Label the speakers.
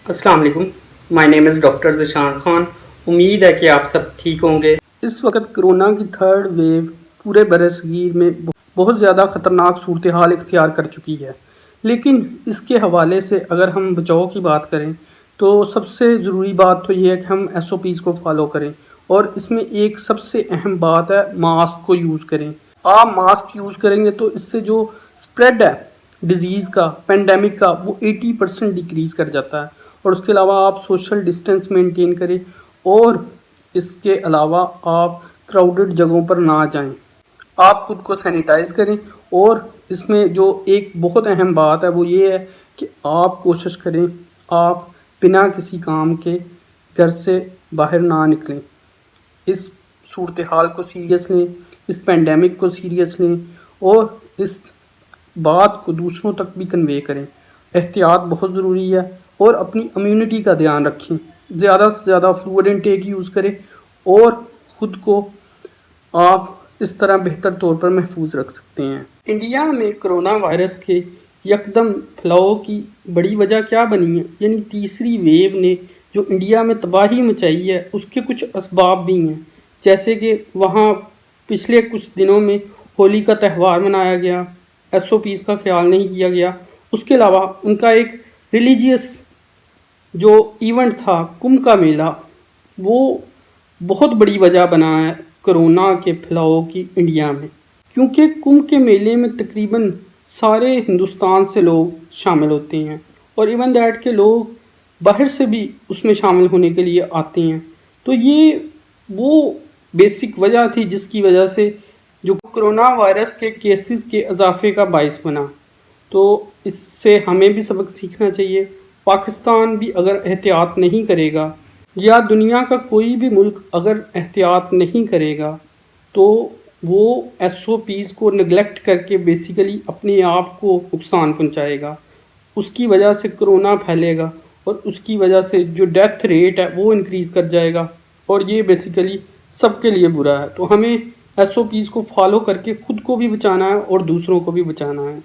Speaker 1: अस्सलाम वालेकुम, my name is doctor Zeeshan Khan. उम्मीद है कि आप सब ठीक होंगे। इस वक्त कोरोना की थर्ड वेव पूरे बरसगीर में बहुत ज़्यादा ख़तरनाक सूरत हाल इख्तियार कर चुकी है। लेकिन इसके हवाले से अगर हम बचाव की बात करें तो सबसे ज़रूरी बात तो ये है कि हम SOPs को फॉलो करें, और इसमें एक सबसे अहम बात है मास्क को यूज़ करें। आप मास्क यूज़ करेंगे तो इससे जो स्प्रेड है डिज़ीज़ का, पेंडेमिक का, वो 80% डिक्रीज़ कर जाता है। और उसके अलावा आप सोशल डिस्टेंस मेंटेन करें, और इसके अलावा आप क्राउडेड जगहों पर ना जाएं। आप खुद को सैनिटाइज़ करें, और इसमें जो एक बहुत अहम बात है वो ये है कि आप कोशिश करें आप बिना किसी काम के घर से बाहर ना निकलें। इस सूरत हाल को सीरियस लें, इस पेंडेमिक को सीरियस लें, और इस बात को दूसरों तक भी कन्वे करें। एहतियात बहुत ज़रूरी है, और अपनी इम्यूनिटी का ध्यान रखें। ज़्यादा से ज़्यादा फ्लूइड इनटेक यूज़ करें, और ख़ुद को आप इस तरह बेहतर तौर पर महफूज रख सकते हैं। इंडिया में कोरोना वायरस के यकदम फैलाव की बड़ी वजह क्या बनी है, यानी तीसरी वेव ने जो इंडिया में तबाही मचाई है उसके कुछ असबाब भी हैं। जैसे कि वहाँ पिछले कुछ दिनों में होली का त्यौहार मनाया गया, SOPs का ख्याल नहीं किया गया। उसके अलावा उनका एक रिलीजियस जो इवेंट था कुंभ का मेला, वो बहुत बड़ी वजह बना है कोरोना के फैलाव की इंडिया में, क्योंकि कुंभ के मेले में तकरीबन सारे हिंदुस्तान से लोग शामिल होते हैं, और इवन दैट के लोग बाहर से भी उसमें शामिल होने के लिए आते हैं। तो ये वो बेसिक वजह थी जिसकी वजह से जो कोरोना वायरस के केसेस के इजाफे का बायस बना। तो इससे हमें भी सबक सीखना चाहिए। पाकिस्तान भी अगर एहतियात नहीं करेगा, या दुनिया का कोई भी मुल्क अगर एहतियात नहीं करेगा, तो वो SOPs को नेगलेक्ट करके बेसिकली अपने आप को नुकसान पहुंचाएगा। उसकी वजह से कोरोना फैलेगा, और उसकी वजह से जो डेथ रेट है वो इंक्रीज़ कर जाएगा, और ये बेसिकली सबके लिए बुरा है। तो हमें SOPs को फॉलो करके ख़ुद को भी बचाना है और दूसरों को भी बचाना है।